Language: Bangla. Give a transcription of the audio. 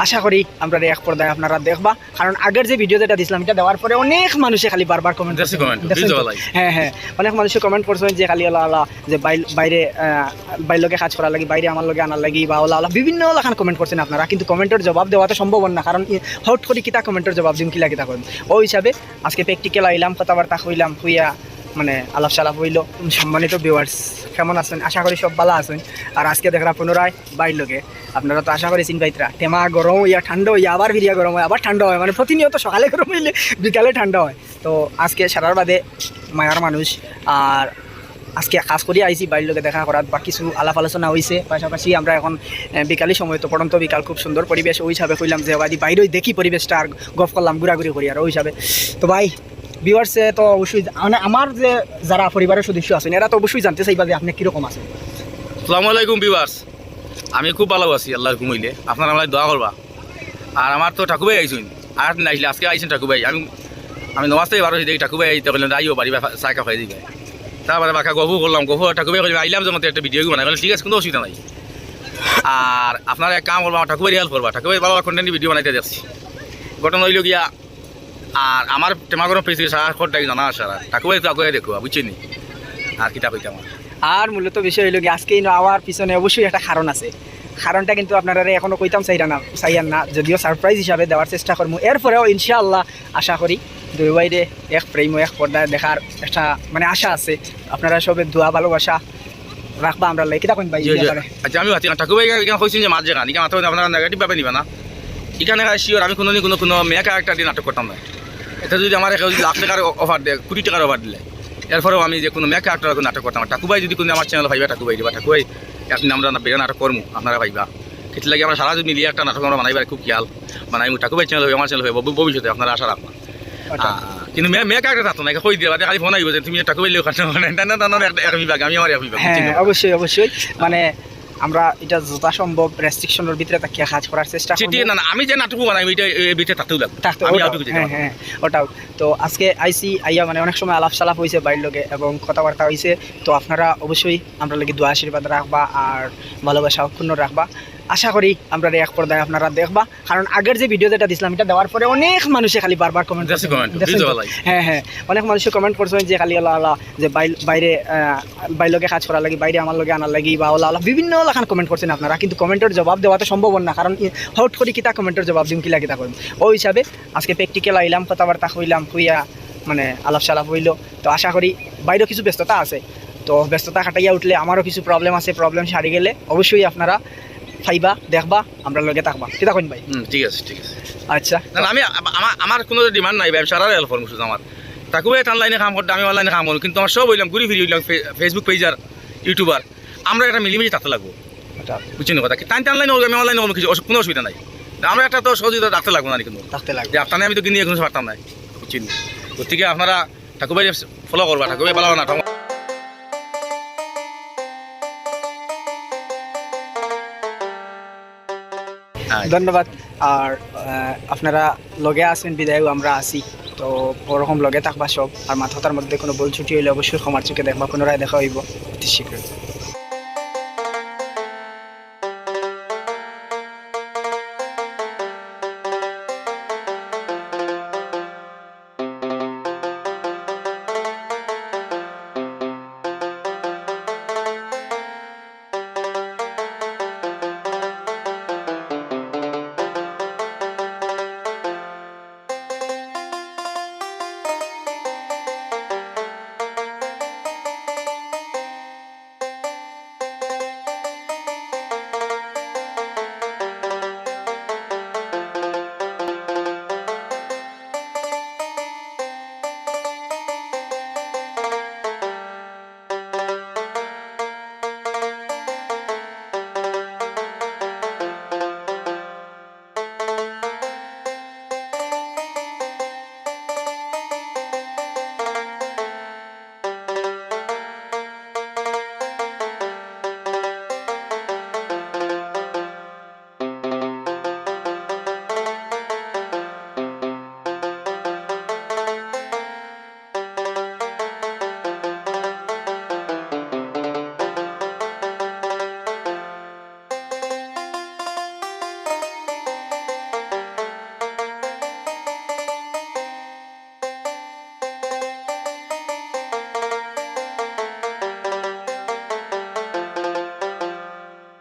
আশা করি আমরা এক পর্দায় আপনারা দেখবা, কারণ আগের যে ভিডিও যেটা দিছিলাম এটা দেওয়ার পরে অনেক মানুষে খালি বারবার কমেন্ট করছে। হ্যাঁ হ্যাঁ, অনেক মানুষে কমেন্ট করছেন যে খালি ওলা যে বাইরে বাইরে কাজ করার লাগি, বাইরে আমার লগে আনার লাগি বা ওলা বিভিন্ন লাখান কমেন্ট করছেন আপনারা, কিন্তু কমেন্টের জবাব দেওয়া তো সম্ভব না, কারণ হট করে কিতা কমেন্টের জবাব দিন কিলা কিতা করুন। ওই হিসাবে আজকে প্র্যাকটিক্যাল আইলাম, কথাবার্তা হইলাম, হইয়া মানে আলাপ সালাপ হইল। সম্মানিত ভিউয়ার্স কেমন আছেন? আশা করি সব ভালো আছেন। আর আজকে দেখরা পুনরায় বাইর লগে আপনারা তো আশা করি চিনবাইতরা, টেমা গরম হইয়া ঠান্ডা হইয়া আবার ফিরিয়া গরম হয়, আবার ঠান্ডা হয়, মানে প্রতিনিয়ত সকালে গরম হইলে বিকালে ঠান্ডা হয়। তো আজকে সারার বাদে মায়ার মানুষ, আর আজকে কাজ করি আইসি বাইর লগে দেখা করার বা কিছু আলাপ আলোচনা হয়েছে। পাশাপাশি আমরা এখন বিকালের সময় তো পড়ন্ত বিকাল, খুব সুন্দর পরিবেশ। ওই হিসাবে কইলাম যে বাদি বাইরে দেখি পরিবেশটা, আর গপ করলাম ঘোরাঘুরি করি। আর ওই হিসাবে তো ভাই ভিউয়ার্সে তো অবশ্যই মানে আমার যে যারা পরিবারের সদস্য আছেন এরা তো অবশ্যই জানতে চাইবা যে আপনি কীরকম আছেন। আসসালামু আলাইকুম ভিউয়ার্স, আমি খুব ভালো আছি আল্লাহর ঘুমাইলে। আপনারা আমার দোয়া করবা। আর আমার তো ঠাকুরভাই আইসুন, আর নাইলে আজকে আইসেন ঠাকুরভাই। আমি নমাজতে পারো দেখি ঠাকুরভাই আইতে বললেন আইও বাড়ি চাই কাপ খাই দিবে। তারপরে বাকা গভু করলাম, গভু ঠাকুরভাই করলাম আইলাম যে মতো একটা ভিডিও বানাই বলে ঠিক আছে, কোনো অসুবিধা নাই। আর আপনারা এক কাম করবা, আমার ঠাকুরভাই হেল্প করবা। ঠাকুরভাই ভালো কন্টেন্ট ভিডিও বানাইতে যাচ্ছি। ঘটনা হইল গিয়া, আর আমার টেমাগরম পেয়েছি সারা খরটাই জানা সারা ঠাকুরভাই তো আগে দেখো বুঝছেনি। আর কিতাব হইতে আমার আর মূলত বিষয় হইল গিয়ে আজকে আওয়ার পিছনে অবশ্যই একটা কারণ আছে। কারণটা কিন্তু আপনারা এখনও কইতাম চাইয়ান না, যদিও সারপ্রাইজ হিসাবে দেওয়ার চেষ্টা করবো। এরপরেও ইনশাআল্লাহ আশা করি দুই বাইরে এক প্রেম এক পর্দায় দেখার একটা মানে আশা আছে। আপনারা সবে দোয়া ভালোবাসা রাখবা আমরা লাগে কিতা কইন ভাই। আচ্ছা আমি ঠাকুরভাই কইছেন যে মাঝে গান এখানে মাথা আপনারা নেগেটিভ ভাবে নিবা না। এখানে শিওর আমি কোনো মেয়ে ক্যারেক্টার দিয়ে নাটক করতাম না। এটা যদি আমার লাখ টাকার অফার দেয়, কোটি টাকার অফার দিলে, এরপরেও আমি যে কোনো মেয়ে ক্যারেক্টার নাটক করতাম। ঠাকুরভাই যদি কোনো আমার চ্যানেল ভাইবা ঠাকুরভাই দিবা, ঠাকুরভাই আপনি আমরা বেড়ে নাটক করবো আপনারা ভাইবা। সেটা লাগে আমরা সারা মিলিয়ে একটা নাটক আমরা বানাইবার খুব খেয়াল বানাই। ঠাকুরভাই চ্যানেল হবে, আমার চ্যানেল হবে ভবিষ্যতে, আপনারা আশা রাখবা। কিন্তু মেয়ে ক্যারেক্টার থাকতো না, কই দিয়ে খালি ফোন আইব যে তুমি ঠাকুরভাই লোক এক বিভাগ, আমি আমার এক বিভাগ। হ্যাঁ অবশ্যই অবশ্যই, মানে আমরা এটা যথাসম্ভব রেস্ট্রিকশনের ভিতরে তাকিয়ে কাজ করার চেষ্টা করব। না আমি যে নাটক বানাই এটা এর ভিতরে থাকতেও লাগবে। হ্যাঁ ওটাও তো আজকে আইসি আইয়া মানে অনেক সময় আলাপ সালাপ হয়েছে বাইরের লোকে এবং কথাবার্তা হয়েছে। তো আপনারা অবশ্যই আমরা লোকে দোয়া আশীর্বাদ রাখবা আর ভালোবাসা অক্ষুণ্ণ রাখবা। আশা করি আমরা এক পর্দায় আপনারা দেখবা, কারণ আগের যে ভিডিও যেটা দিছিলাম এটা দেওয়ার পরে অনেক মানুষে খালি বারবার কমেন্ট করছে। হ্যাঁ হ্যাঁ, অনেক মানুষে কমেন্ট করছেন যে খালি ওলা যে বাইরে বাইরে কাজ করার লাগি, বাইরে আমার লগে আনার লাগি বা ওলা বিভিন্ন লাখান কমেন্ট করছেন আপনারা, কিন্তু কমেন্টের জবাব দেওয়া তো সম্ভব না, কারণ হট করে কিতা কমেন্টের জবাব দিন কিলা কিতা করুন। ওই হিসাবে আজকে প্র্যাকটিক্যাল আইলাম, কথাবার্তা হইলাম, হইয়া মানে আলাপ সালাপ হইল। তো আশা করি বাইরেও কিছু ব্যস্ততা আছে, তো ব্যস্ততা কাটাইয়া উঠলে আমারও কিছু প্রবলেম আছে, প্রবলেম সারি গেলে অবশ্যই আপনারা খাইবা দেখবা আমরা লগে থাকবা কিতা কইন ভাই। ঠিক আছে ঠিক আছে। আচ্ছা না আমি আমার কোনো ডিমান্ড নাই ব্যবসার হেল্প করবো শুধু আমার। ঠাকুরভাই অনলাইনে কাম করতে আমি অনলাইনে কাম করবো, কিন্তু আমার সব হইলাম ঘুরি ফিরি হইলাম ফেসবুক পেজার ইউটিউবার, আমরা একটা মিলিমিশে থাকতে লাগবো বুঝছি না কথা। টাইম অনলাইনে আমি অনলাইনে কিছু কোনো অসুবিধা নাই, আমরা একটা তো সহযোগিতা রাখতে লাগবো না, কিন্তু থাকতে লাগবে আপনার আমি তো কিনে কোনো পারতাম নাই বুঝছি। গতিকে আপনারা ঠাকুরভাই ফলো করবা, ঠাকুরভাই ভালো না। ধন্যবাদ। আর আপনারা লগে আছেন বিদায়ও আমরা আছি, তো ওরকম লগে থাকবা সব। আর মাথাটার মধ্যে কোনো বল ছুটি হইলে অবশ্যই ক্ষমার চোখে দেখবা, পুনরায় দেখা হইব অতি শীঘ্রই।